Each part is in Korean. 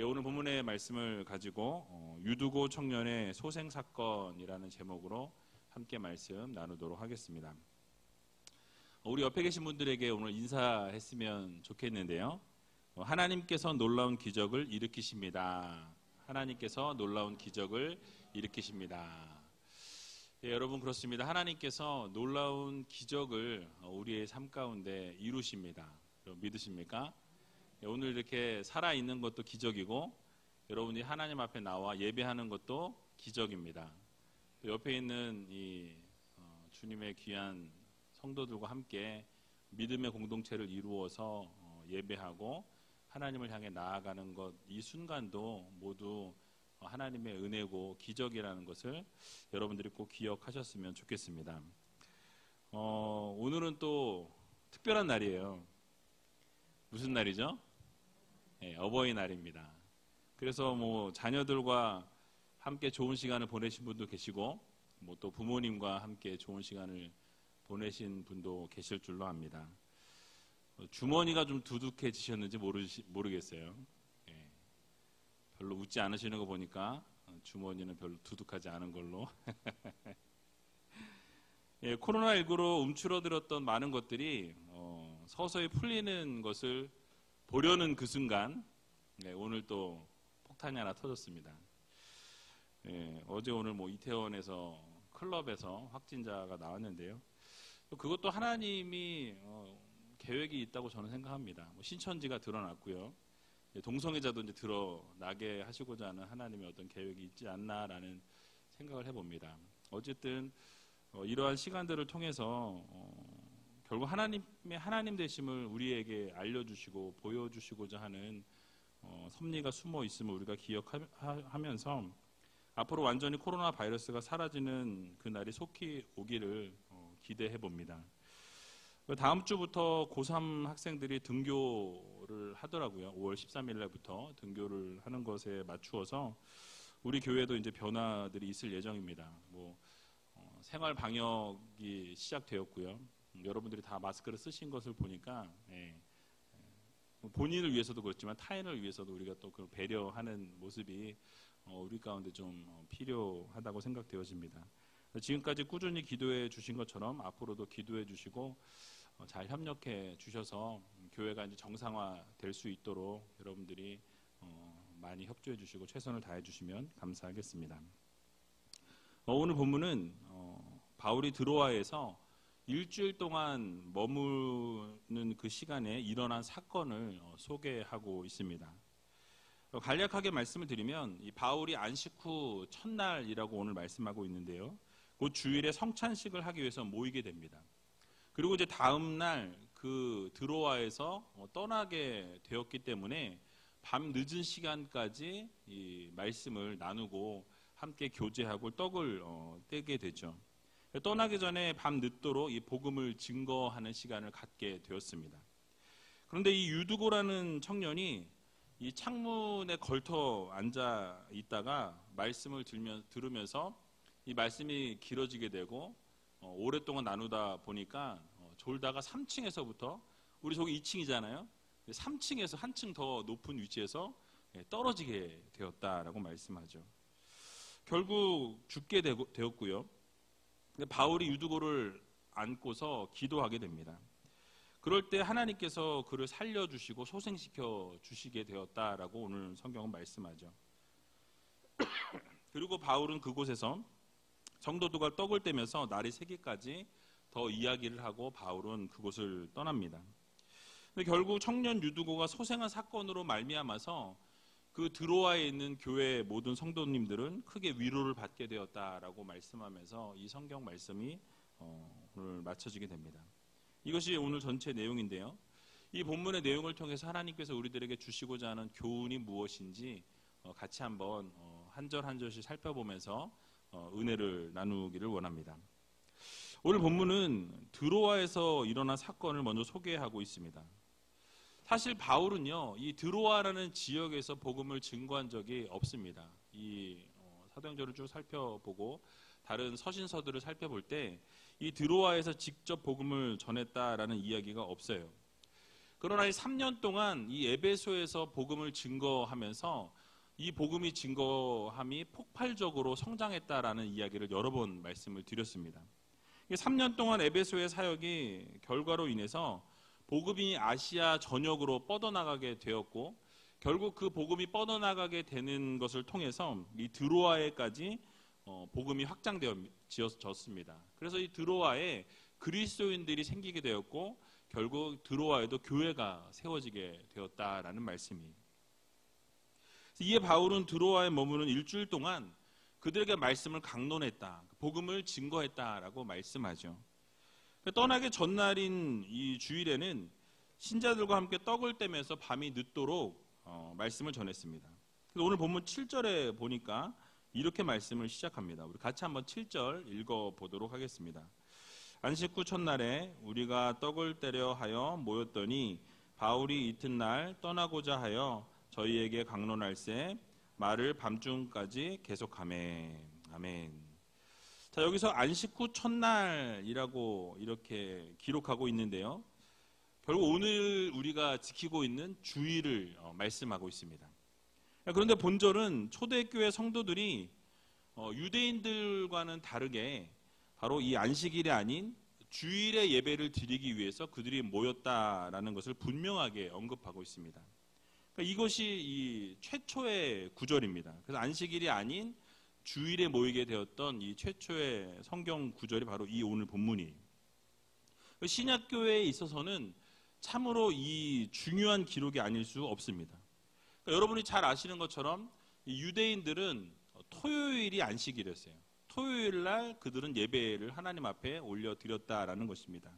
오늘 본문의 말씀을 가지고 유두고 청년의 소생 사건이라는 제목으로 함께 말씀 나누도록 하겠습니다. 우리 옆에 계신 분들에게 오늘 인사했으면 좋겠는데요. 하나님께서 놀라운 기적을 일으키십니다. 하나님께서 놀라운 기적을 일으키십니다. 여러분 그렇습니다. 하나님께서 놀라운 기적을 우리의 삶 가운데 이루십니다. 믿으십니까? 오늘 이렇게 살아있는 것도 기적이고 여러분이 하나님 앞에 나와 예배하는 것도 기적입니다. 옆에 있는 이 주님의 귀한 성도들과 함께 믿음의 공동체를 이루어서 예배하고 하나님을 향해 나아가는 것, 이 순간도 모두 하나님의 은혜고 기적이라는 것을 여러분들이 꼭 기억하셨으면 좋겠습니다. 오늘은 또 특별한 날이에요. 무슨 날이죠? 네, 어버이날입니다. 그래서 자녀들과 함께 좋은 시간을 보내신 분도 계시고 또 부모님과 함께 좋은 시간을 보내신 분도 계실 줄로 압니다. 주머니가 좀 두둑해지셨는지 모르겠어요. 네, 별로 웃지 않으시는 거 보니까 주머니는 별로 두둑하지 않은 걸로. 예, 코로나19로 움츠러들었던 많은 것들이 서서히 풀리는 것을 보려는 그 순간 오늘 또 폭탄이 하나 터졌습니다. 어제 오늘 이태원에서 클럽에서 확진자가 나왔는데요. 그것도 하나님이 계획이 있다고 저는 생각합니다. 신천지가 드러났고요. 동성애자도 이제 드러나게 하시고자 하는 하나님의 어떤 계획이 있지 않나라는 생각을 해봅니다. 어쨌든 이러한 시간들을 통해서 결국 하나님 되심을 우리에게 알려주시고 보여주시고자 하는 섭리가 숨어 있음을 우리가 기억하면서 앞으로 완전히 코로나 바이러스가 사라지는 그날이 속히 오기를 기대해 봅니다. 다음 주부터 고3 학생들이 등교를 하더라고요. 5월 13일 날부터 등교를 하는 것에 맞추어서 우리 교회도 이제 변화들이 있을 예정입니다. 생활 방역이 시작되었고요. 여러분들이 다 마스크를 쓰신 것을 보니까 본인을 위해서도 그렇지만 타인을 위해서도 우리가 또 그 배려하는 모습이 우리 가운데 좀 필요하다고 생각되어집니다. 지금까지 꾸준히 기도해 주신 것처럼 앞으로도 기도해 주시고 잘 협력해 주셔서 교회가 이제 정상화 될 수 있도록 여러분들이 많이 협조해 주시고 최선을 다해 주시면 감사하겠습니다. 오늘 본문은 바울이 드로아에서 일주일 동안 머무는 그 시간에 일어난 사건을 소개하고 있습니다. 간략하게 말씀을 드리면 이 바울이 안식 후 첫날이라고 오늘 말씀하고 있는데요. 그 주일에 성찬식을 하기 위해서 모이게 됩니다. 그리고 이제 다음 날 그 드로아에서 떠나게 되었기 때문에 밤 늦은 시간까지 이 말씀을 나누고 함께 교제하고 떡을 떼게 되죠. 떠나기 전에 밤 늦도록 이 복음을 증거하는 시간을 갖게 되었습니다. 그런데 이 유두고라는 청년이 이 창문에 걸터 앉아 있다가 말씀을 들으면서 이 말씀이 길어지게 되고 오랫동안 나누다 보니까 졸다가 3층에서부터 우리 저기 2층이잖아요. 3층에서 한층 더 높은 위치에서 떨어지게 되었다라고 말씀하죠. 결국 죽게 되었고요. 바울이 유두고를 안고서 기도하게 됩니다. 그럴 때 하나님께서 그를 살려주시고 소생시켜 주시게 되었다라고 오늘 성경은 말씀하죠. 그리고 바울은 그곳에서 성도들과 떡을 떼면서 날이 새기까지 더 이야기를 하고 바울은 그곳을 떠납니다. 근데 결국 청년 유두고가 소생한 사건으로 말미암아서 그 드로아에 있는 교회 모든 성도님들은 크게 위로를 받게 되었다라고 말씀하면서 이 성경 말씀이 오늘 마쳐지게 됩니다. 이것이 오늘 전체 내용인데요. 이 본문의 내용을 통해서 하나님께서 우리들에게 주시고자 하는 교훈이 무엇인지 같이 한번 한 절 한 절씩 살펴보면서 은혜를 나누기를 원합니다. 오늘 본문은 드로아에서 일어난 사건을 먼저 소개하고 있습니다. 사실 바울은요, 이 드로아라는 지역에서 복음을 증거한 적이 없습니다. 이 사도행전을 쭉 살펴보고 다른 서신서들을 살펴볼 때 이 드로아에서 직접 복음을 전했다라는 이야기가 없어요. 그러나 이 3년 동안 이 에베소에서 복음을 증거하면서 이 복음이 증거함이 폭발적으로 성장했다라는 이야기를 여러 번 말씀을 드렸습니다. 3년 동안 에베소의 사역이 결과로 인해서 복음이 아시아 전역으로 뻗어나가게 되었고, 결국 그 복음이 뻗어나가게 되는 것을 통해서 이 드로아에까지 복음이 확장되어졌습니다. 그래서 이 드로아에 그리스도인들이 생기게 되었고, 결국 드로아에도 교회가 세워지게 되었다라는 말씀이. 이에 바울은 드로아에 머무는 일주일 동안 그들에게 말씀을 강론했다, 복음을 증거했다라고 말씀하죠. 떠나기 전날인 이 주일에는 신자들과 함께 떡을 떼면서 밤이 늦도록 말씀을 전했습니다. 그래서 오늘 본문 7절에 보니까 이렇게 말씀을 시작합니다. 우리 같이 한번 7절 읽어보도록 하겠습니다. 안식 후 첫날에 우리가 떡을 떼려 하여 모였더니 바울이 이튿날 떠나고자 하여 저희에게 강론할세 말을 밤중까지 계속하매. 아멘. 자, 여기서 안식 후 첫날이라고 이렇게 기록하고 있는데요, 결국 오늘 우리가 지키고 있는 주일을 말씀하고 있습니다. 그런데 본절은 초대교회 성도들이 유대인들과는 다르게 바로 이 안식일이 아닌 주일의 예배를 드리기 위해서 그들이 모였다라는 것을 분명하게 언급하고 있습니다. 그러니까 이것이 이 최초의 구절입니다. 그래서 안식일이 아닌 주일에 모이게 되었던 이 최초의 성경 구절이 바로 이 오늘 본문이에요. 신약교회에 있어서는 참으로 이 중요한 기록이 아닐 수 없습니다. 그러니까 여러분이 잘 아시는 것처럼 이 유대인들은 토요일이 안식일이었어요. 토요일 날 그들은 예배를 하나님 앞에 올려드렸다라는 것입니다.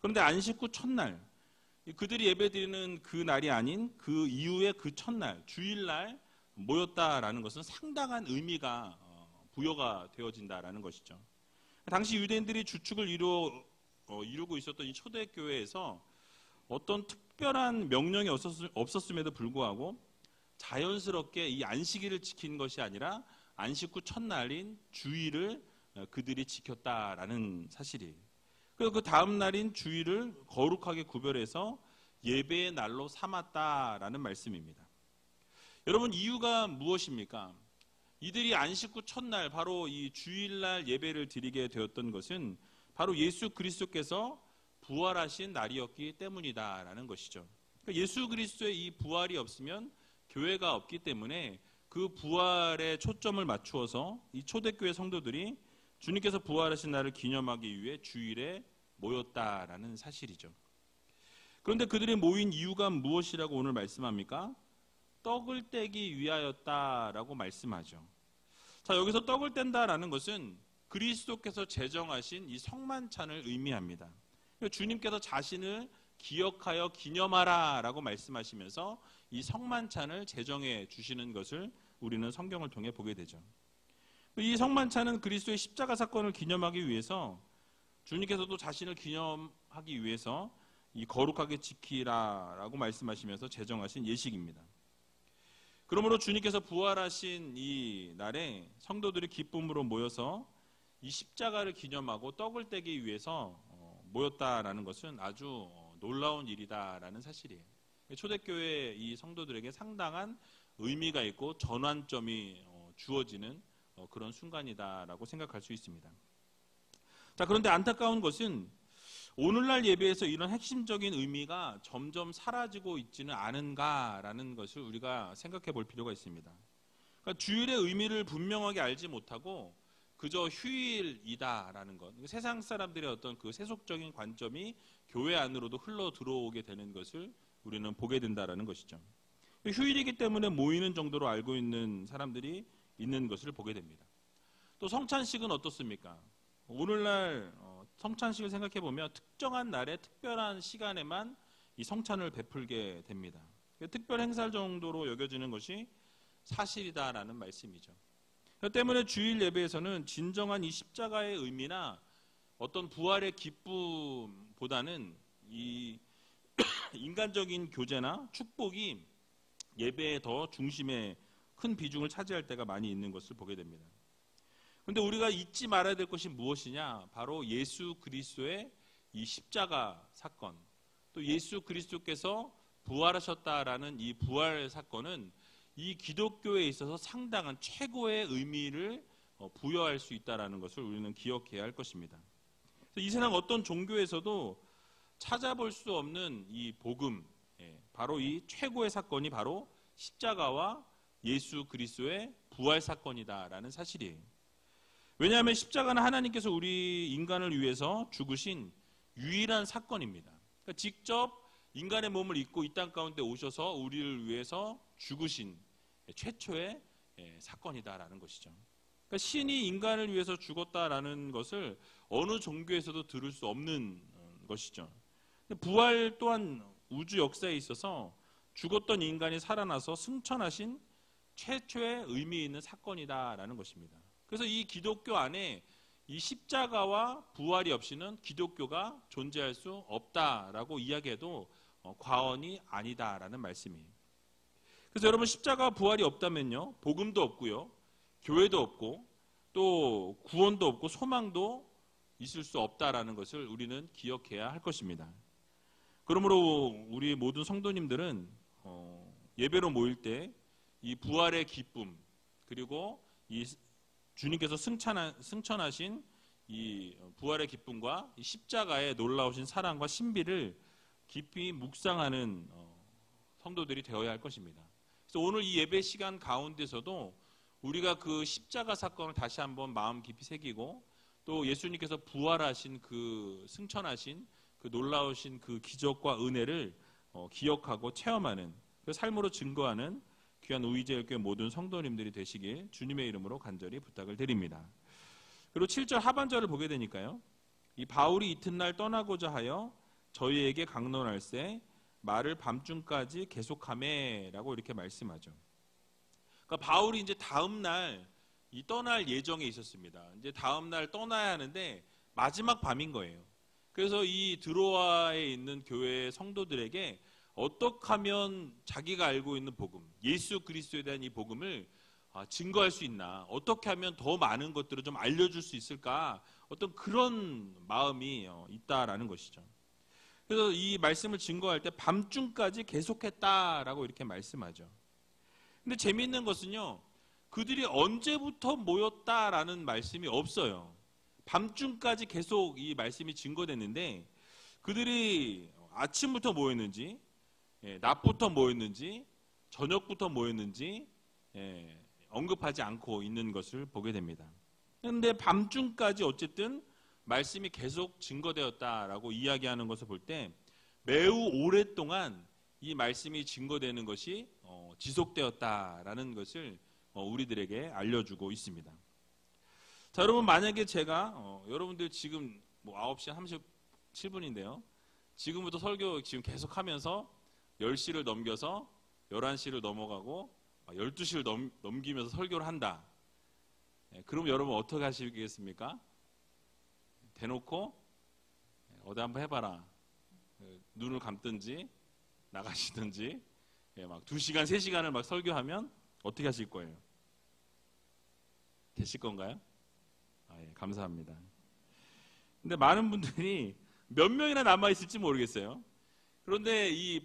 그런데 안식 후 첫날, 그들이 예배드리는 그 날이 아닌 그 이후의 그 첫날, 주일날 모였다라는 것은 상당한 의미가 부여가 되어진다라는 것이죠. 당시 유대인들이 주축을 이루고 있었던 이 초대교회에서 어떤 특별한 명령이 없었음에도 불구하고 자연스럽게 이 안식일을 지킨 것이 아니라 안식 후 첫날인 주일을 그들이 지켰다라는 사실이에요. 그래서 그 다음 날인 주일을 거룩하게 구별해서 예배의 날로 삼았다라는 말씀입니다. 여러분, 이유가 무엇입니까? 이들이 안식 후 첫날 바로 이 주일날 예배를 드리게 되었던 것은 바로 예수 그리스도께서 부활하신 날이었기 때문이다라는 것이죠. 그러니까 예수 그리스도의 이 부활이 없으면 교회가 없기 때문에 그 부활에 초점을 맞추어서 이 초대교회 성도들이 주님께서 부활하신 날을 기념하기 위해 주일에 모였다라는 사실이죠. 그런데 그들이 모인 이유가 무엇이라고 오늘 말씀합니까? 떡을 떼기 위하였다라고 말씀하죠. 자, 여기서 떡을 뗀다라는 것은 그리스도께서 제정하신 이 성만찬을 의미합니다. 주님께서 자신을 기억하여 기념하라라고 말씀하시면서 이 성만찬을 제정해 주시는 것을 우리는 성경을 통해 보게 되죠. 이 성만찬은 그리스도의 십자가 사건을 기념하기 위해서 주님께서도 자신을 기념하기 위해서 이 거룩하게 지키라라고 말씀하시면서 제정하신 예식입니다. 그러므로 주님께서 부활하신 이 날에 성도들이 기쁨으로 모여서 이 십자가를 기념하고 떡을 떼기 위해서 모였다라는 것은 아주 놀라운 일이다라는 사실이에요. 초대교회 이 성도들에게 상당한 의미가 있고 전환점이 주어지는 그런 순간이다라고 생각할 수 있습니다. 자, 그런데 안타까운 것은 오늘날 예배에서 이런 핵심적인 의미가 점점 사라지고 있지는 않은가라는 것을 우리가 생각해 볼 필요가 있습니다. 그러니까 주일의 의미를 분명하게 알지 못하고 그저 휴일이다라는 것, 세상 사람들의 어떤 그 세속적인 관점이 교회 안으로도 흘러 들어오게 되는 것을 우리는 보게 된다라는 것이죠. 휴일이기 때문에 모이는 정도로 알고 있는 사람들이 있는 것을 보게 됩니다. 또 성찬식은 어떻습니까? 오늘날 성찬식을 생각해 보면 특정한 날에 특별한 시간에만 이 성찬을 베풀게 됩니다. 특별 행사 정도로 여겨지는 것이 사실이다라는 말씀이죠. 그렇기 때문에 주일 예배에서는 진정한 이 십자가의 의미나 어떤 부활의 기쁨보다는 이 인간적인 교제나 축복이 예배의 더 중심에 큰 비중을 차지할 때가 많이 있는 것을 보게 됩니다. 그런데 우리가 잊지 말아야 될 것이 무엇이냐? 바로 예수 그리스도의 이 십자가 사건, 또 예수 그리스도께서 부활하셨다라는 이 부활 사건은 이 기독교에 있어서 상당한 최고의 의미를 부여할 수 있다라는 것을 우리는 기억해야 할 것입니다. 이 세상 어떤 종교에서도 찾아볼 수 없는 이 복음, 바로 이 최고의 사건이 바로 십자가와 예수 그리스도의 부활 사건이다라는 사실이에요. 왜냐하면 십자가는 하나님께서 우리 인간을 위해서 죽으신 유일한 사건입니다. 그러니까 직접 인간의 몸을 입고 이 땅 가운데 오셔서 우리를 위해서 죽으신 최초의 사건이다라는 것이죠. 그러니까 신이 인간을 위해서 죽었다라는 것을 어느 종교에서도 들을 수 없는 것이죠. 부활 또한 우주 역사에 있어서 죽었던 인간이 살아나서 승천하신 최초의 의미 있는 사건이다라는 것입니다. 그래서 이 기독교 안에 이 십자가와 부활이 없이는 기독교가 존재할 수 없다라고 이야기해도 과언이 아니다라는 말씀이에요. 그래서 여러분 십자가와 부활이 없다면요, 복음도 없고요, 교회도 없고 또 구원도 없고 소망도 있을 수 없다라는 것을 우리는 기억해야 할 것입니다. 그러므로 우리 모든 성도님들은 예배로 모일 때 이 부활의 기쁨, 그리고 이 주님께서 승천하신 이 부활의 기쁨과 이 십자가의 놀라우신 사랑과 신비를 깊이 묵상하는 성도들이 되어야 할 것입니다. 그래서 오늘 이 예배 시간 가운데서도 우리가 그 십자가 사건을 다시 한번 마음 깊이 새기고 또 예수님께서 부활하신 그 승천하신 그 놀라우신 그 기적과 은혜를 기억하고 체험하는 그 삶으로 증거하는 귀한 우이제일교회 모든 성도님들이 되시길 주님의 이름으로 간절히 부탁을 드립니다. 그리고 7절 하반절을 보게 되니까요, 이 바울이 이튿날 떠나고자 하여 저희에게 강론할세 말을 밤중까지 계속하매라고 이렇게 말씀하죠. 그러니까 바울이 이제 다음 날 이 떠날 예정에 있었습니다. 이제 다음 날 떠나야 하는데 마지막 밤인 거예요. 그래서 이 드로아에 있는 교회 성도들에게 어떻게 하면 자기가 알고 있는 복음, 예수 그리스도에 대한 이 복음을 증거할 수 있나, 어떻게 하면 더 많은 것들을 좀 알려줄 수 있을까, 어떤 그런 마음이 있다라는 것이죠. 그래서 이 말씀을 증거할 때 밤중까지 계속했다라고 이렇게 말씀하죠. 근데 재미있는 것은요, 그들이 언제부터 모였다라는 말씀이 없어요. 밤중까지 계속 이 말씀이 증거됐는데 그들이 아침부터 모였는지, 낮부터 모였는지, 저녁부터 모였는지 언급하지 않고 있는 것을 보게 됩니다. 그런데 밤중까지 어쨌든 말씀이 계속 증거되었다라고 이야기하는 것을 볼 때 매우 오랫동안 이 말씀이 증거되는 것이 지속되었다라는 것을 우리들에게 알려주고 있습니다. 자, 여러분, 만약에 제가 여러분들 지금 9시 37분인데요. 지금부터 설교 지금 계속하면서 10시를 넘겨서 11시를 넘어가고 12시를 넘기면서 설교를 한다. 그럼 여러분 어떻게 하시겠습니까? 대놓고 어디 한번 해봐라. 눈을 감든지 나가시든지 막 2시간, 3시간을 막 설교하면 어떻게 하실 거예요? 되실 건가요? 예, 감사합니다. 근데 많은 분들이 몇 명이나 남아있을지 모르겠어요. 그런데 이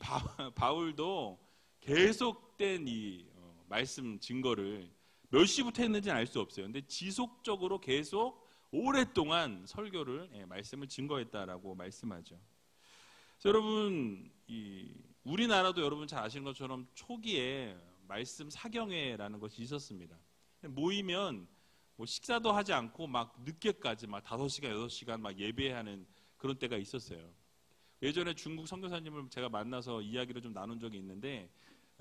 바울도 계속된 이 말씀 증거를 몇 시부터 했는지는 알 수 없어요. 근데 지속적으로 계속 오랫동안 설교를, 말씀을 증거했다라고 말씀하죠. 그래서 여러분, 우리나라도 여러분 잘 아시는 것처럼 초기에 말씀 사경회라는 것이 있었습니다. 모이면 뭐 식사도 하지 않고 막 늦게까지 막 5시간, 6시간 막 예배하는 그런 때가 있었어요. 예전에 중국 선교사님을 제가 만나서 이야기를 좀 나눈 적이 있는데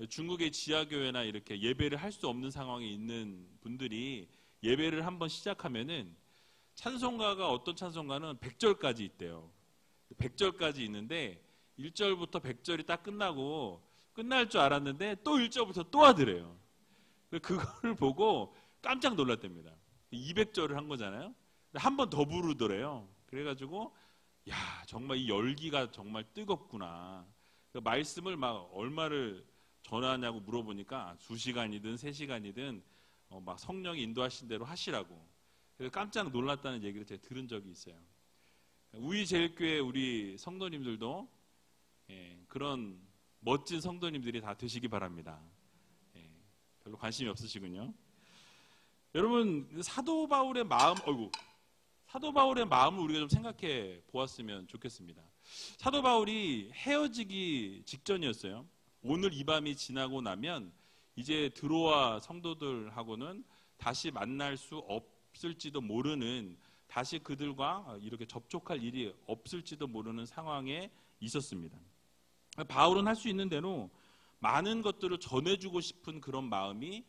중국의 지하교회나 이렇게 예배를 할 수 없는 상황에 있는 분들이 예배를 한번 시작하면은 찬송가가 어떤 찬송가는 100절까지 있대요. 100절까지 있는데 1절부터 100절이 딱 끝나고 끝날 줄 알았는데 또 1절부터 또 하더래요. 그거를 보고 깜짝 놀랐답니다. 200절을 한 거잖아요. 한 번 더 부르더래요. 그래가지고 야, 정말 이 열기가 정말 뜨겁구나. 그 말씀을 막 얼마를 전하냐고 물어보니까 2시간이든 3시간이든 막 성령이 인도하신 대로 하시라고. 그래서 깜짝 놀랐다는 얘기를 제가 들은 적이 있어요. 우이제일교회 우리 성도님들도 그런 멋진 성도님들이 다 되시기 바랍니다. 별로 관심이 없으시군요. 여러분, 사도 바울의 마음을 우리가 좀 생각해 보았으면 좋겠습니다. 사도 바울이 헤어지기 직전이었어요. 오늘 이 밤이 지나고 나면 이제 드로아 성도들하고는 다시 만날 수 없을지도 모르는, 다시 그들과 이렇게 접촉할 일이 없을지도 모르는 상황에 있었습니다. 바울은 할 수 있는 대로 많은 것들을 전해주고 싶은 그런 마음이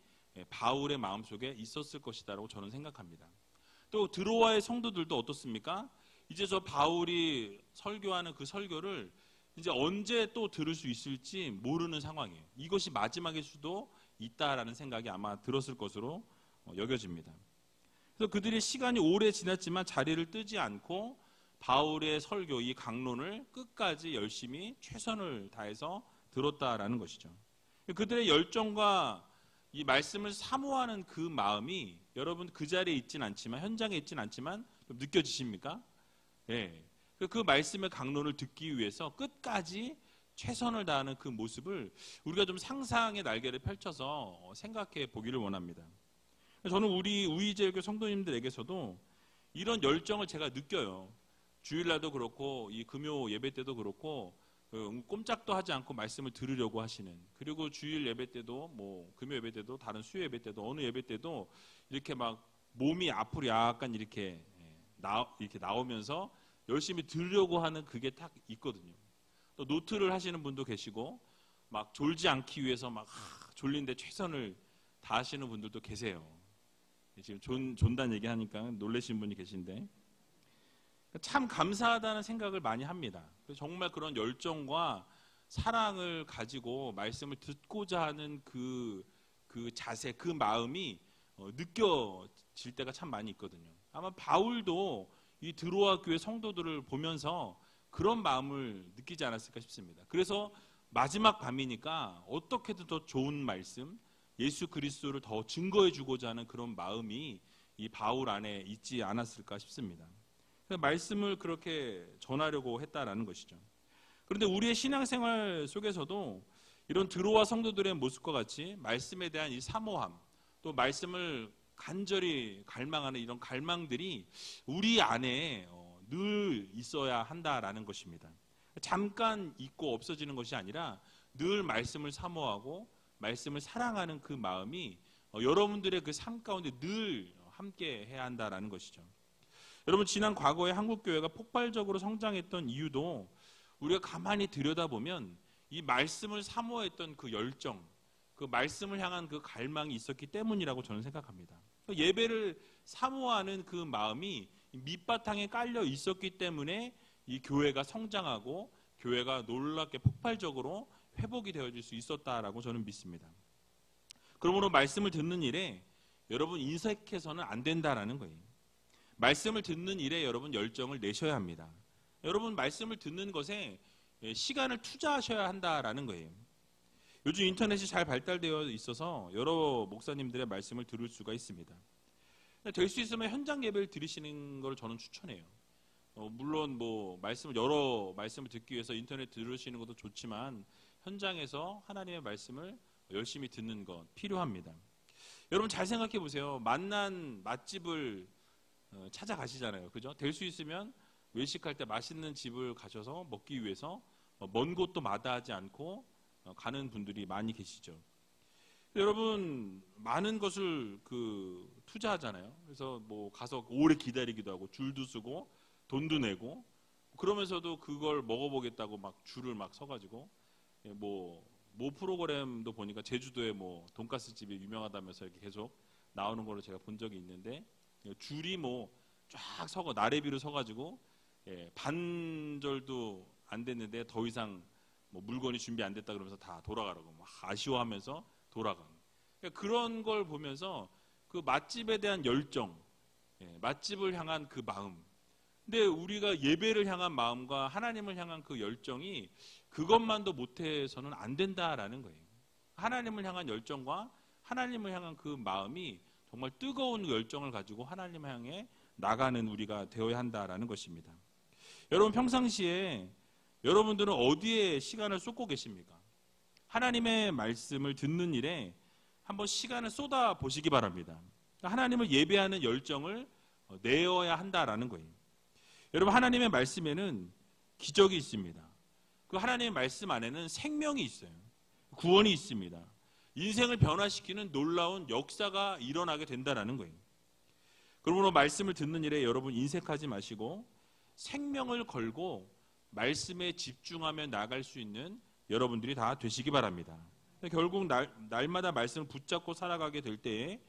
바울의 마음속에 있었을 것이다라고 저는 생각합니다. 또 드로아의 성도들도 어떻습니까? 이제 저 바울이 설교하는 그 설교를 이제 언제 또 들을 수 있을지 모르는 상황이에요. 이것이 마지막일 수도 있다라는 생각이 아마 들었을 것으로 여겨집니다. 그래서 그들이 시간이 오래 지났지만 자리를 뜨지 않고 바울의 설교, 이 강론을 끝까지 열심히 최선을 다해서 들었다라는 것이죠. 그들의 열정과 이 말씀을 사모하는 그 마음이 여러분 그 자리에 있진 않지만, 현장에 있진 않지만 좀 느껴지십니까? 그 말씀의 강론을 듣기 위해서 끝까지 최선을 다하는 그 모습을 우리가 좀 상상의 날개를 펼쳐서 생각해 보기를 원합니다. 저는 우리 우이제일교 성도님들에게서도 이런 열정을 제가 느껴요. 주일날도 그렇고 이 금요 예배 때도 그렇고 꼼짝도 하지 않고 말씀을 들으려고 하시는, 그리고 주일 예배 때도 뭐 금요 예배 때도 다른 수요 예배 때도 어느 예배 때도 이렇게 막 몸이 앞으로 약간 이렇게 나오면서 열심히 들으려고 하는 그게 딱 있거든요. 또 노트를 하시는 분도 계시고 막 졸지 않기 위해서 막 졸린데 최선을 다하시는 분들도 계세요. 지금 존단 얘기하니까 놀라신 분이 계신데 참 감사하다는 생각을 많이 합니다. 정말 그런 열정과 사랑을 가지고 말씀을 듣고자 하는 그 자세, 그 마음이 느껴질 때가 참 많이 있거든요. 아마 바울도 이 드로아 교회 성도들을 보면서 그런 마음을 느끼지 않았을까 싶습니다. 그래서 마지막 밤이니까 어떻게든 더 좋은 말씀, 예수 그리스도를 더 증거해 주고자 하는 그런 마음이 이 바울 안에 있지 않았을까 싶습니다. 말씀을 그렇게 전하려고 했다라는 것이죠. 그런데 우리의 신앙생활 속에서도 이런 드로아 성도들의 모습과 같이 말씀에 대한 이 사모함, 또 말씀을 간절히 갈망하는 이런 갈망들이 우리 안에 늘 있어야 한다라는 것입니다. 잠깐 있고 없어지는 것이 아니라 늘 말씀을 사모하고 말씀을 사랑하는 그 마음이 여러분들의 그 삶 가운데 늘 함께 해야 한다라는 것이죠. 여러분, 지난 과거에 한국교회가 폭발적으로 성장했던 이유도 우리가 가만히 들여다보면 이 말씀을 사모했던 그 열정, 그 말씀을 향한 그 갈망이 있었기 때문이라고 저는 생각합니다. 예배를 사모하는 그 마음이 밑바탕에 깔려 있었기 때문에 이 교회가 성장하고 교회가 놀랍게 폭발적으로 회복이 되어질 수 있었다라고 저는 믿습니다. 그러므로 말씀을 듣는 일에 여러분 인색해서는 안 된다라는 거예요. 말씀을 듣는 일에 여러분 열정을 내셔야 합니다. 여러분 말씀을 듣는 것에 시간을 투자하셔야 한다라는 거예요. 요즘 인터넷이 잘 발달되어 있어서 여러 목사님들의 말씀을 들을 수가 있습니다. 될 수 있으면 현장 예배를 들으시는 걸 저는 추천해요. 물론 뭐 여러 말씀을 듣기 위해서 인터넷 들으시는 것도 좋지만 현장에서 하나님의 말씀을 열심히 듣는 것 필요합니다. 여러분 잘 생각해 보세요. 만난 맛집을 찾아가시잖아요. 그죠? 될 수 있으면 외식할 때 맛있는 집을 가셔서 먹기 위해서 먼 곳도 마다하지 않고 가는 분들이 많이 계시죠. 여러분 많은 것을 투자하잖아요. 그래서 뭐 가서 오래 기다리기도 하고 줄도 서고 돈도 내고 그러면서도 그걸 먹어보겠다고 막 줄을 막 서가지고 뭐 프로그램도 보니까 제주도에 뭐 돈가스 집이 유명하다면서 이렇게 계속 나오는 걸로 제가 본 적이 있는데 줄이 뭐 쫙 서고 나래비로 서가지고 반절도 안 됐는데 더 이상 뭐 물건이 준비 안 됐다 그러면서 다 돌아가라고 막 아쉬워하면서 돌아가는. 그러니까 그런 걸 보면서 그 맛집에 대한 열정, 맛집을 향한 그 마음. 근데 우리가 예배를 향한 마음과 하나님을 향한 그 열정이 그것만도 못해서는 안 된다라는 거예요. 하나님을 향한 열정과 하나님을 향한 그 마음이 정말 뜨거운 열정을 가지고 하나님을 향해 나가는 우리가 되어야 한다라는 것입니다. 여러분 평상시에 여러분들은 어디에 시간을 쏟고 계십니까? 하나님의 말씀을 듣는 일에 한번 시간을 쏟아 보시기 바랍니다. 하나님을 예배하는 열정을 내어야 한다라는 거예요. 여러분, 하나님의 말씀에는 기적이 있습니다. 그 하나님의 말씀 안에는 생명이 있어요. 구원이 있습니다. 인생을 변화시키는 놀라운 역사가 일어나게 된다라는 거예요. 그러므로 말씀을 듣는 일에 여러분 인색하지 마시고 생명을 걸고 말씀에 집중하며 나갈 수 있는 여러분들이 다 되시기 바랍니다. 결국 날마다 말씀을 붙잡고 살아가게 될 때에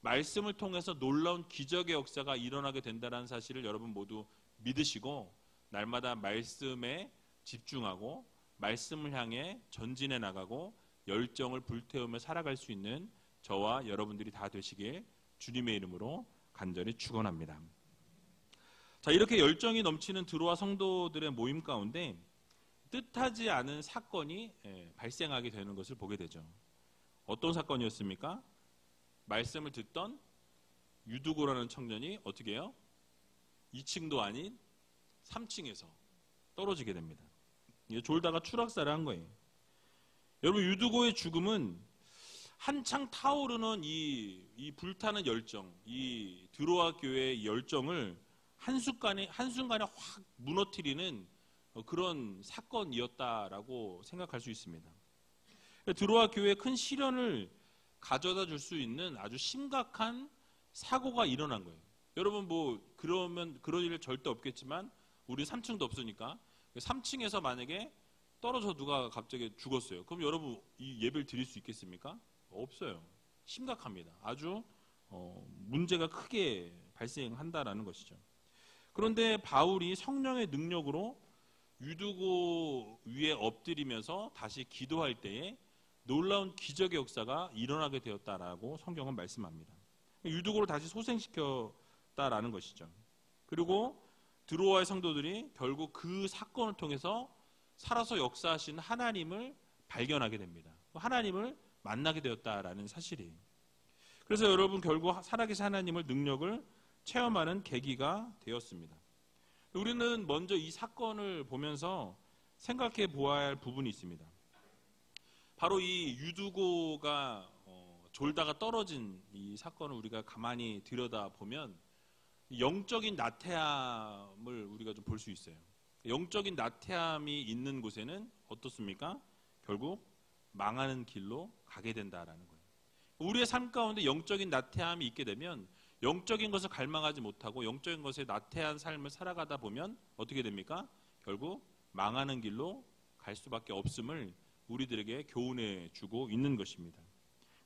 말씀을 통해서 놀라운 기적의 역사가 일어나게 된다는 사실을 여러분 모두 믿으시고 날마다 말씀에 집중하고 말씀을 향해 전진해 나가고 열정을 불태우며 살아갈 수 있는 저와 여러분들이 다 되시길 주님의 이름으로 간절히 축원합니다. 자, 이렇게 열정이 넘치는 드로아 성도들의 모임 가운데 뜻하지 않은 사건이 발생하게 되는 것을 보게 되죠. 어떤 사건이었습니까? 말씀을 듣던 유두고라는 청년이 어떻게 해요? 2층도 아닌 3층에서 떨어지게 됩니다. 졸다가 추락사를 한 거예요. 여러분, 유두고의 죽음은 한창 타오르는 이 불타는 열정, 이 드로아 교회의 열정을 한순간에 확 무너뜨리는 그런 사건이었다라고 생각할 수 있습니다. 드로아 교회에 큰 시련을 가져다 줄 수 있는 아주 심각한 사고가 일어난 거예요. 여러분, 그러면 그런 일 절대 없겠지만 우리 3층도 없으니까 3층에서 만약에 떨어져 누가 갑자기 죽었어요. 그럼 여러분 이 예배를 드릴 수 있겠습니까? 없어요. 심각합니다. 아주 문제가 크게 발생한다라는 것이죠. 그런데 바울이 성령의 능력으로 유두고 위에 엎드리면서 다시 기도할 때에 놀라운 기적의 역사가 일어나게 되었다라고 성경은 말씀합니다. 유두고를 다시 소생시켰다라는 것이죠. 그리고 드로아의 성도들이 결국 그 사건을 통해서 살아서 역사하신 하나님을 발견하게 됩니다. 하나님을 만나게 되었다라는 사실이에요. 그래서 여러분 결국 살아계신 하나님을 능력을 체험하는 계기가 되었습니다. 우리는 먼저 이 사건을 보면서 생각해 보아야 할 부분이 있습니다. 바로 이 유두고가 졸다가 떨어진 이 사건을 우리가 가만히 들여다보면 영적인 나태함을 우리가 좀 볼 수 있어요. 영적인 나태함이 있는 곳에는 어떻습니까? 결국 망하는 길로 가게 된다라는 거예요. 우리의 삶 가운데 영적인 나태함이 있게 되면 영적인 것을 갈망하지 못하고 영적인 것에 나태한 삶을 살아가다 보면 어떻게 됩니까? 결국 망하는 길로 갈 수밖에 없음을 우리들에게 교훈해 주고 있는 것입니다.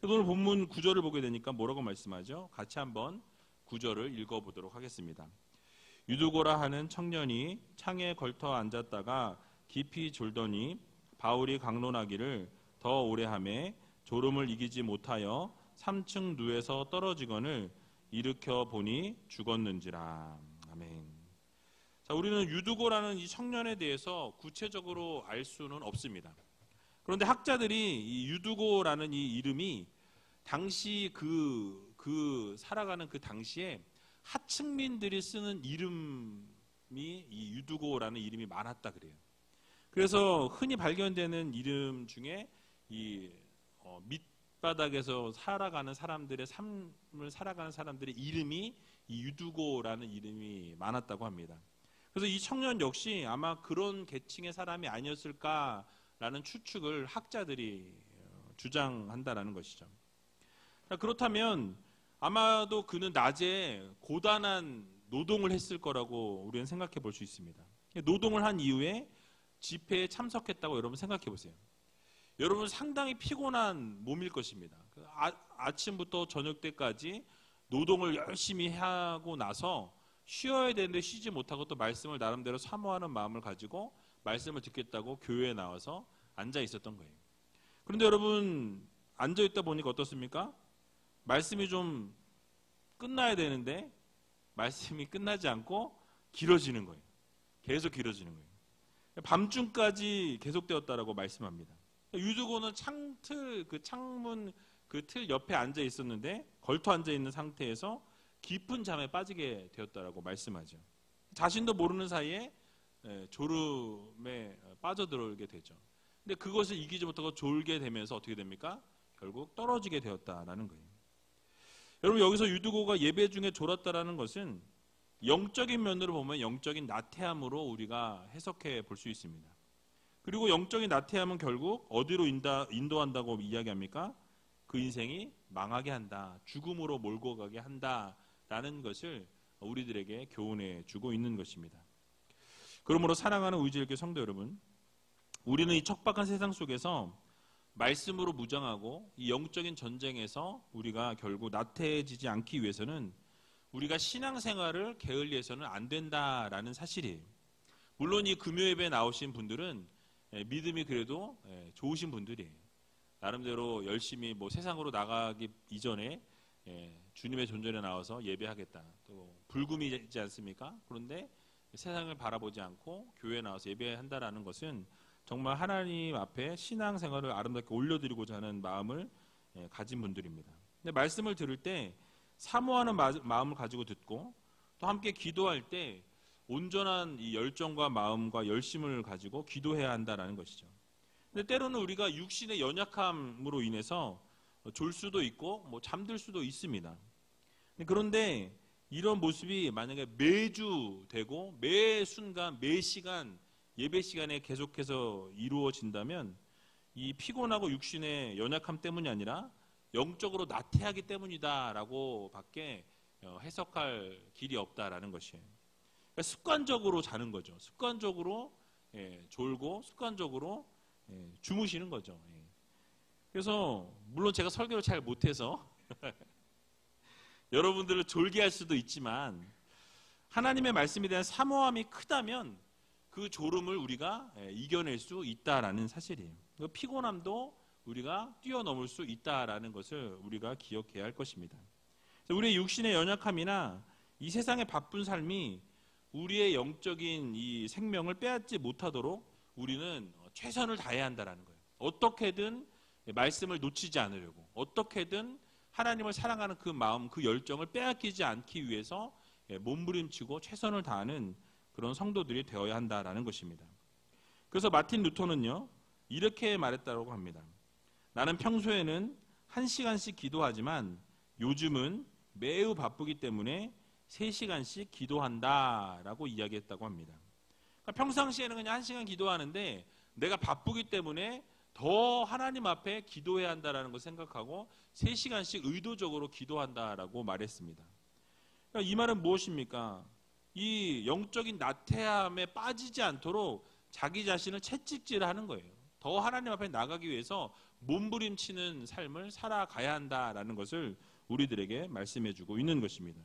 오늘 본문 9절을 보게 되니까 뭐라고 말씀하죠? 같이 한번 9절을 읽어보도록 하겠습니다. 유두고라 하는 청년이 창에 걸터 앉았다가 깊이 졸더니 바울이 강론하기를 더 오래 하매 졸음을 이기지 못하여 3층 누에서 떨어지거늘 일으켜 보니 죽었는지라. 아멘. 자, 우리는 유두고라는 이 청년에 대해서 구체적으로 알 수는 없습니다. 그런데 학자들이 이 유두고라는 이 이름이 당시 그 살아가는 그 당시에 하층민들이 쓰는 이름이 이 유두고라는 이름이 많았다 그래요. 그래서 흔히 발견되는 이름 중에 이 밑바닥에서 살아가는 사람들의 삶을 살아가는 사람들의 이름이 이 유두고라는 이름이 많았다고 합니다. 그래서 이 청년 역시 아마 그런 계층의 사람이 아니었을까라는 추측을 학자들이 주장한다라는 것이죠. 그렇다면 아마도 그는 낮에 고단한 노동을 했을 거라고 우리는 생각해 볼 수 있습니다. 노동을 한 이후에 집회에 참석했다고 여러분 생각해 보세요. 여러분 상당히 피곤한 몸일 것입니다. 아침부터 저녁 때까지 노동을 열심히 하고 나서 쉬어야 되는데 쉬지 못하고 또 말씀을 나름대로 사모하는 마음을 가지고 말씀을 듣겠다고 교회에 나와서 앉아 있었던 거예요. 그런데 여러분 앉아 있다 보니까 어떻습니까? 말씀이 좀 끝나야 되는데 말씀이 끝나지 않고 길어지는 거예요. 계속 길어지는 거예요. 밤중까지 계속되었다라고 말씀합니다. 유두고는 창문 그 틀 옆에 앉아 있었는데 걸터 앉아 있는 상태에서 깊은 잠에 빠지게 되었다라고 말씀하죠. 자신도 모르는 사이에 졸음에 빠져들게 되죠. 근데 그것을 이기지 못하고 졸게 되면서 어떻게 됩니까? 결국 떨어지게 되었다라는 거예요. 여러분, 여기서 유두고가 예배 중에 졸았다라는 것은 영적인 면으로 보면 영적인 나태함으로 우리가 해석해 볼 수 있습니다. 그리고 영적인 나태함은 결국 어디로 인도한다고 이야기합니까? 그 인생이 망하게 한다, 죽음으로 몰고 가게 한다라는 것을 우리들에게 교훈해 주고 있는 것입니다. 그러므로 사랑하는 의지일교 성도 여러분, 우리는 이 척박한 세상 속에서 말씀으로 무장하고 이 영적인 전쟁에서 우리가 결국 나태해지지 않기 위해서는 우리가 신앙생활을 게을리해서는 안 된다라는 사실이에요. 물론 이 금요예배에 나오신 분들은 믿음이 그래도 좋으신 분들이에요. 나름대로 열심히 세상으로 나가기 이전에 주님의 존전에 나와서 예배하겠다. 또 불금이지 않습니까? 그런데 세상을 바라보지 않고 교회에 나와서 예배한다라는 것은 정말 하나님 앞에 신앙생활을 아름답게 올려드리고자 하는 마음을 가진 분들입니다. 근데 말씀을 들을 때 사모하는 마음을 가지고 듣고 또 함께 기도할 때 온전한 이 열정과 마음과 열심을 가지고 기도해야 한다라는 것이죠. 근데 때로는 우리가 육신의 연약함으로 인해서 졸 수도 있고 잠들 수도 있습니다. 그런데 이런 모습이 만약에 매주 되고 매 순간 매 시간 예배 시간에 계속해서 이루어진다면 이 피곤하고 육신의 연약함 때문이 아니라 영적으로 나태하기 때문이다라고 밖에 해석할 길이 없다라는 것이에요. 그러니까 습관적으로 자는 거죠. 습관적으로 졸고 습관적으로 주무시는 거죠. 그래서 물론 제가 설교를 잘 못해서 여러분들을 졸게 할 수도 있지만 하나님의 말씀에 대한 사모함이 크다면 그 졸음을 우리가 이겨낼 수 있다라는 사실이에요. 그 피곤함도 우리가 뛰어넘을 수 있다라는 것을 우리가 기억해야 할 것입니다. 우리의 육신의 연약함이나 이 세상의 바쁜 삶이 우리의 영적인 이 생명을 빼앗지 못하도록 우리는 최선을 다해야 한다라는 거예요. 어떻게든 말씀을 놓치지 않으려고, 어떻게든 하나님을 사랑하는 그 마음, 그 열정을 빼앗기지 않기 위해서 몸부림치고 최선을 다하는 그런 성도들이 되어야 한다라는 것입니다. 그래서 마틴 루터는요, 이렇게 말했다고 합니다. 나는 평소에는 1시간씩 기도하지만 요즘은 매우 바쁘기 때문에 3시간씩 기도한다라고 이야기했다고 합니다. 그러니까 평상시에는 그냥 1시간 기도하는데 내가 바쁘기 때문에 더 하나님 앞에 기도해야 한다라는 걸 생각하고 3시간씩 의도적으로 기도한다라고 말했습니다. 그러니까 이 말은 무엇입니까? 이 영적인 나태함에 빠지지 않도록 자기 자신을 채찍질하는 거예요. 더 하나님 앞에 나가기 위해서 몸부림치는 삶을 살아가야 한다라는 것을 우리들에게 말씀해주고 있는 것입니다.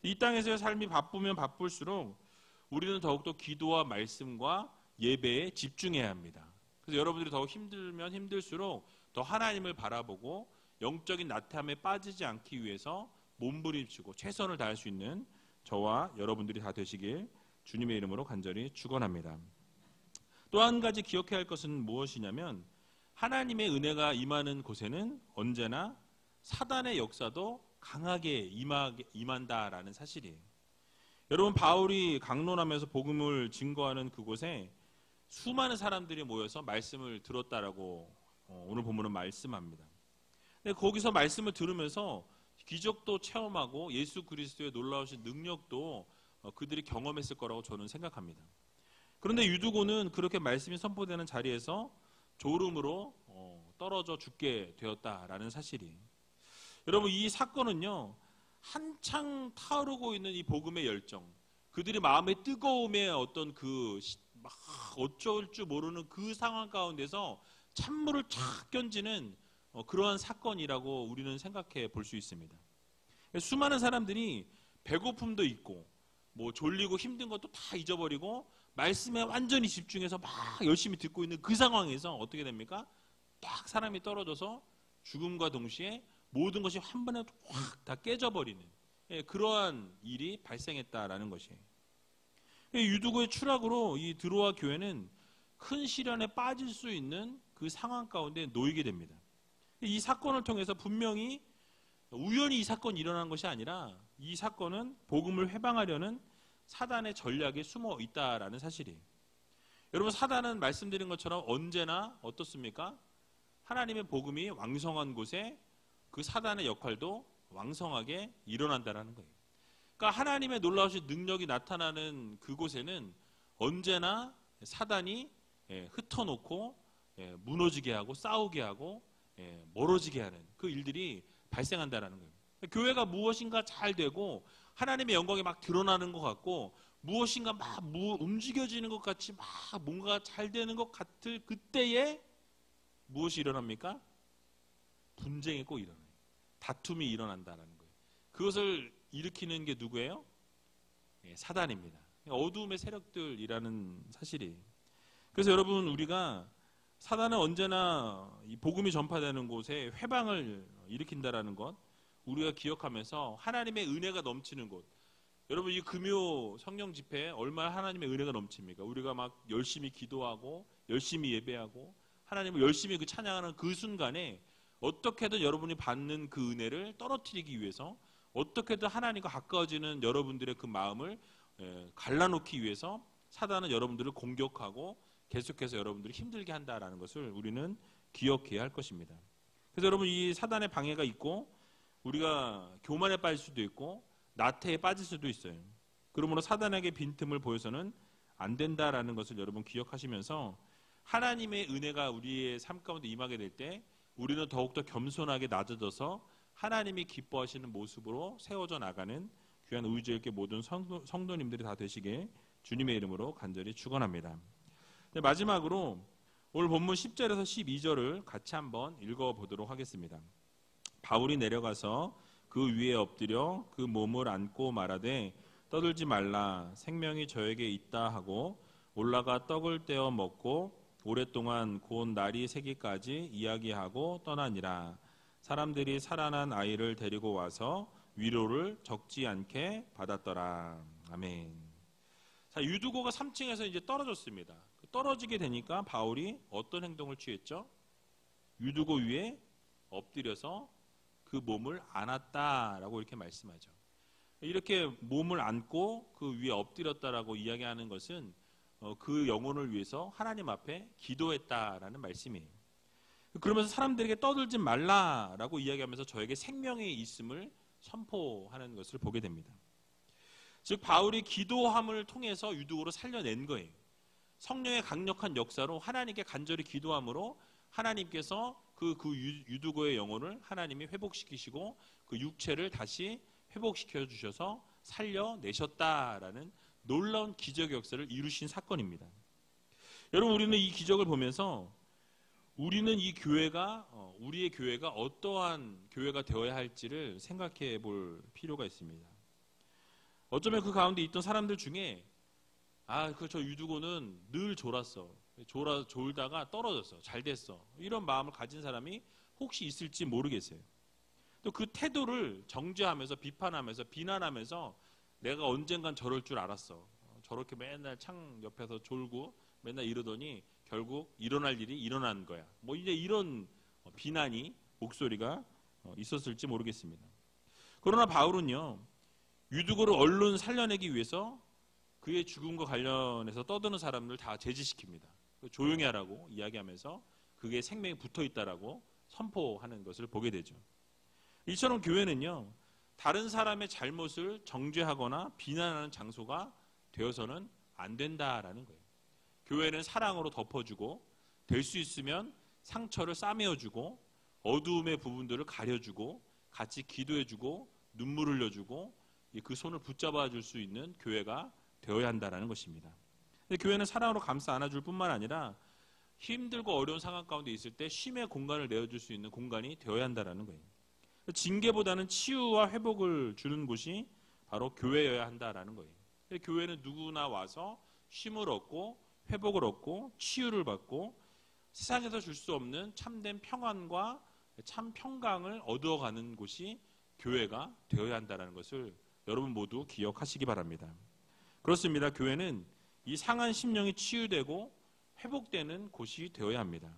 이 땅에서의 삶이 바쁘면 바쁠수록 우리는 더욱더 기도와 말씀과 예배에 집중해야 합니다. 그래서 여러분들이 더 힘들면 힘들수록 더 하나님을 바라보고 영적인 나태함에 빠지지 않기 위해서 몸부림치고 최선을 다할 수 있는 저와 여러분들이 다 되시길 주님의 이름으로 간절히 축원합니다. 또 한 가지 기억해야 할 것은 무엇이냐면 하나님의 은혜가 임하는 곳에는 언제나 사단의 역사도 강하게 임한다라는 사실이에요. 여러분, 바울이 강론하면서 복음을 증거하는 그곳에 수많은 사람들이 모여서 말씀을 들었다라고 오늘 본문은 말씀합니다. 근데 거기서 말씀을 들으면서 기적도 체험하고 예수 그리스도의 놀라우신 능력도 그들이 경험했을 거라고 저는 생각합니다. 그런데 유두고는 그렇게 말씀이 선포되는 자리에서 졸음으로 떨어져 죽게 되었다라는 사실이. 여러분, 이 사건은요, 한창 타오르고 있는 이 복음의 열정, 그들이 마음의 뜨거움에 어떤 막 어쩔 줄 모르는 그 상황 가운데서 찬물을 착 견지는 그러한 사건이라고 우리는 생각해 볼 수 있습니다. 수많은 사람들이 배고픔도 있고 졸리고 힘든 것도 다 잊어버리고 말씀에 완전히 집중해서 막 열심히 듣고 있는 그 상황에서 어떻게 됩니까? 딱 사람이 떨어져서 죽음과 동시에 모든 것이 한 번에 확 다 깨져버리는 그러한 일이 발생했다라는 것이에요. 유두고의 추락으로 이 드로아 교회는 큰 시련에 빠질 수 있는 그 상황 가운데 놓이게 됩니다. 이 사건을 통해서 분명히 우연히 이 사건이 일어난 것이 아니라 이 사건은 복음을 회방하려는 사단의 전략이 숨어 있다라는 사실이에요. 여러분, 사단은 말씀드린 것처럼 언제나 어떻습니까? 하나님의 복음이 왕성한 곳에 그 사단의 역할도 왕성하게 일어난다라는 거예요. 그러니까 하나님의 놀라우신 능력이 나타나는 그곳에는 언제나 사단이 흩어놓고 무너지게 하고 싸우게 하고 멀어지게 하는 그 일들이 발생한다라는 거예요. 교회가 무엇인가 잘 되고 하나님의 영광이 막 드러나는 것 같고 무엇인가 막 움직여지는 것 같이 막 뭔가 잘 되는 것 같을 그때에 무엇이 일어납니까? 분쟁이 꼭 일어나요. 다툼이 일어난다는 거예요. 그것을 일으키는 게 누구예요? 사단입니다. 어두움의 세력들이라는 사실이. 그래서 여러분, 우리가 사단은 언제나 이 복음이 전파되는 곳에 회방을 일으킨다라는 것 우리가 기억하면서 하나님의 은혜가 넘치는 곳. 여러분, 이 금요 성령 집회에 얼마나 하나님의 은혜가 넘칩니까? 우리가 막 열심히 기도하고 열심히 예배하고 하나님을 열심히 그 찬양하는 그 순간에 어떻게든 여러분이 받는 그 은혜를 떨어뜨리기 위해서 어떻게든 하나님과 가까워지는 여러분들의 그 마음을 갈라놓기 위해서 사단은 여러분들을 공격하고 계속해서 여러분들이 힘들게 한다라는 것을 우리는 기억해야 할 것입니다. 그래서 여러분, 이 사단의 방해가 있고 우리가 교만에 빠질 수도 있고 나태에 빠질 수도 있어요. 그러므로 사단에게 빈틈을 보여서는 안 된다라는 것을 여러분 기억하시면서 하나님의 은혜가 우리의 삶 가운데 임하게 될 때 우리는 더욱더 겸손하게 낮아져서 하나님이 기뻐하시는 모습으로 세워져 나가는 귀한 의지있게 모든 성도님들이 다 되시게 주님의 이름으로 간절히 축원합니다. 마지막으로 오늘 본문 10절에서 12절을 같이 한번 읽어보도록 하겠습니다. 바울이 내려가서 그 위에 엎드려 그 몸을 안고 말하되 떠들지 말라 생명이 저에게 있다 하고 올라가 떡을 떼어 먹고 오랫동안 곧 날이 새기까지 이야기하고 떠나니라. 사람들이 살아난 아이를 데리고 와서 위로를 적지 않게 받았더라. 아멘. 자, 유두고가 3층에서 이제 떨어졌습니다. 떨어지게 되니까 바울이 어떤 행동을 취했죠? 유두고 위에 엎드려서 그 몸을 안았다라고 이렇게 말씀하죠. 이렇게 몸을 안고 그 위에 엎드렸다라고 이야기하는 것은 그 영혼을 위해서 하나님 앞에 기도했다라는 말씀이에요. 그러면서 사람들에게 떠들지 말라라고 이야기하면서 저에게 생명이 있음을 선포하는 것을 보게 됩니다. 즉 바울이 기도함을 통해서 유두고를 살려낸 거예요. 성령의 강력한 역사로 하나님께 간절히 기도함으로 하나님께서 그 유두고의 영혼을 하나님이 회복시키시고 그 육체를 다시 회복시켜 주셔서 살려내셨다라는 놀라운 기적의 역사를 이루신 사건입니다. 여러분, 우리는 이 기적을 보면서 우리는 이 교회가 우리의 교회가 어떠한 교회가 되어야 할지를 생각해 볼 필요가 있습니다. 어쩌면 그 가운데 있던 사람들 중에 저 유두고는 늘 졸다가 떨어졌어. 잘 됐어. 이런 마음을 가진 사람이 혹시 있을지 모르겠어요. 또 그 태도를 정죄하면서 비판하면서 비난하면서 내가 언젠간 저럴 줄 알았어. 저렇게 맨날 창 옆에서 졸고 맨날 이러더니 결국 일어날 일이 일어난 거야. 뭐 이제 이런 비난이 목소리가 있었을지 모르겠습니다. 그러나 바울은요, 유두고를 얼른 살려내기 위해서 그의 죽음과 관련해서 떠드는 사람들 다 제지시킵니다. 조용히 하라고 이야기하면서 그게 생명이 붙어있다라고 선포하는 것을 보게 되죠. 이처럼 교회는요, 다른 사람의 잘못을 정죄하거나 비난하는 장소가 되어서는 안 된다라는 거예요. 교회는 사랑으로 덮어주고 될 수 있으면 상처를 싸매어주고 어두움의 부분들을 가려주고 같이 기도해주고 눈물 흘려주고 그 손을 붙잡아 줄 수 있는 교회가 되어야 한다는 것입니다. 근데 교회는 사랑으로 감싸 안아줄 뿐만 아니라 힘들고 어려운 상황 가운데 있을 때 쉼의 공간을 내어줄 수 있는 공간이 되어야 한다는 거예요. 징계보다는 치유와 회복을 주는 곳이 바로 교회여야 한다는 거예요. 교회는 누구나 와서 쉼을 얻고 회복을 얻고 치유를 받고 세상에서 줄 수 없는 참된 평안과 참 평강을 얻어가는 곳이 교회가 되어야 한다는 것을 여러분 모두 기억하시기 바랍니다. 그렇습니다. 교회는 이 상한 심령이 치유되고 회복되는 곳이 되어야 합니다.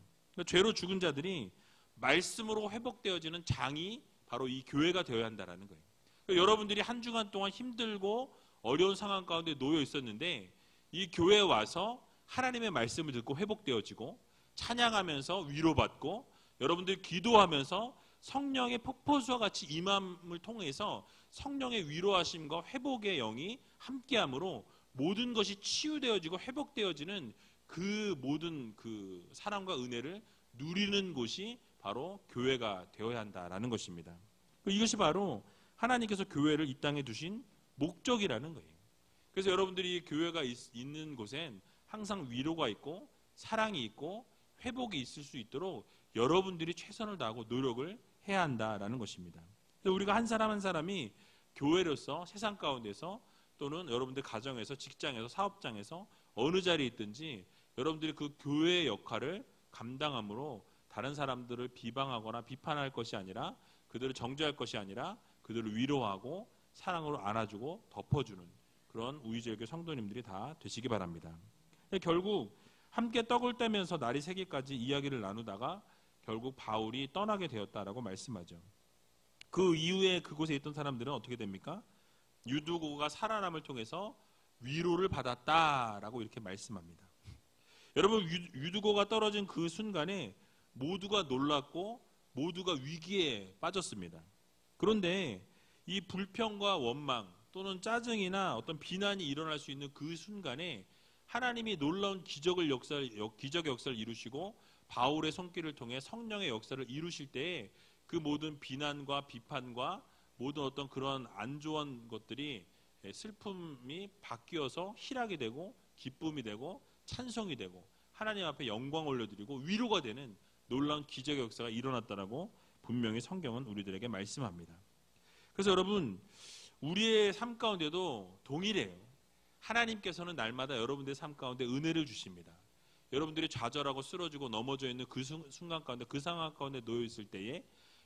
죄로 죽은 자들이 말씀으로 회복되어지는 장이 바로 이 교회가 되어야 한다는 거예요. 여러분들이 한 주간 동안 힘들고 어려운 상황 가운데 놓여 있었는데 이 교회에 와서 하나님의 말씀을 듣고 회복되어지고 찬양하면서 위로받고 여러분들이 기도하면서 성령의 폭포수와 같이 임함을 통해서 성령의 위로하심과 회복의 영이 함께함으로 모든 것이 치유되어지고 회복되어지는 그 모든 그 사랑과 은혜를 누리는 곳이 바로 교회가 되어야 한다라는 것입니다. 이것이 바로 하나님께서 교회를 이 땅에 두신 목적이라는 거예요. 그래서 여러분들이 교회가 있는 곳엔 항상 위로가 있고 사랑이 있고 회복이 있을 수 있도록 여러분들이 최선을 다하고 노력을 해야 한다라는 것입니다. 우리가 한 사람 한 사람이 교회로서 세상 가운데서 또는 여러분들 가정에서 직장에서 사업장에서 어느 자리에 있든지 여러분들이 그 교회의 역할을 감당함으로 다른 사람들을 비방하거나 비판할 것이 아니라 그들을 정죄할 것이 아니라 그들을 위로하고 사랑으로 안아주고 덮어주는 그런 우리절교 성도님들이 다 되시기 바랍니다. 결국 함께 떡을 떼면서 날이 새기까지 이야기를 나누다가 결국 바울이 떠나게 되었다라고 말씀하죠. 그 이후에 그곳에 있던 사람들은 어떻게 됩니까? 유두고가 살아남을 통해서 위로를 받았다라고 이렇게 말씀합니다. 여러분 유두고가 떨어진 그 순간에 모두가 놀랐고 모두가 위기에 빠졌습니다. 그런데 이 불평과 원망 또는 짜증이나 어떤 비난이 일어날 수 있는 그 순간에 하나님이 놀라운 기적 역사를 이루시고 바울의 손길을 통해 성령의 역사를 이루실 때에 그 모든 비난과 비판과 모든 어떤 그런 안 좋은 것들이 슬픔이 바뀌어서 희락이 되고 기쁨이 되고 찬송이 되고 하나님 앞에 영광 올려드리고 위로가 되는 놀라운 기적의 역사가 일어났다라고 분명히 성경은 우리들에게 말씀합니다. 그래서 여러분 우리의 삶 가운데도 동일해요. 하나님께서는 날마다 여러분들의 삶 가운데 은혜를 주십니다. 여러분들이 좌절하고 쓰러지고 넘어져 있는 그 순간 가운데 그 상황 가운데 놓여 있을 때에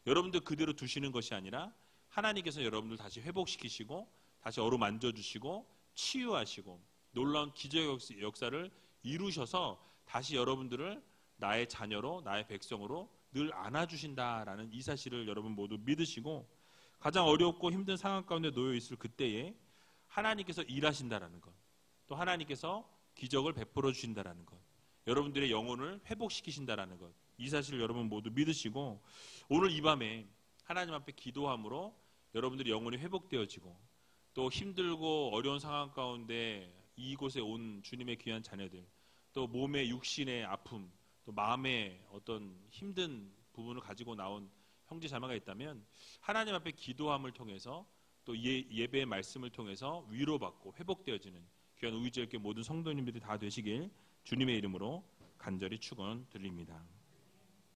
여러분들 그대로 두시는 것이 아니라 하나님께서 여러분들 다시 회복시키시고 다시 어루만져 주시고 치유하시고 놀라운 기적의 역사를 이루셔서 다시 여러분들을 나의 자녀로 나의 백성으로 늘 안아주신다라는 이 사실을 여러분 모두 믿으시고 가장 어렵고 힘든 상황 가운데 놓여 있을 그때에 하나님께서 일하신다라는 것, 또 하나님께서 기적을 베풀어 주신다라는 것, 여러분들의 영혼을 회복시키신다라는 것, 이 사실을 여러분 모두 믿으시고 오늘 이 밤에 하나님 앞에 기도함으로 여러분들의 영혼이 회복되어지고 또 힘들고 어려운 상황 가운데 이곳에 온 주님의 귀한 자녀들, 또 몸의 육신의 아픔, 또 마음의 어떤 힘든 부분을 가지고 나온 형제 자매가 있다면 하나님 앞에 기도함을 통해서 또 예배의 말씀을 통해서 위로받고 회복되어지는 귀한 우리지역의 모든 성도님들이 다 되시길 주님의 이름으로 간절히 축원드립니다.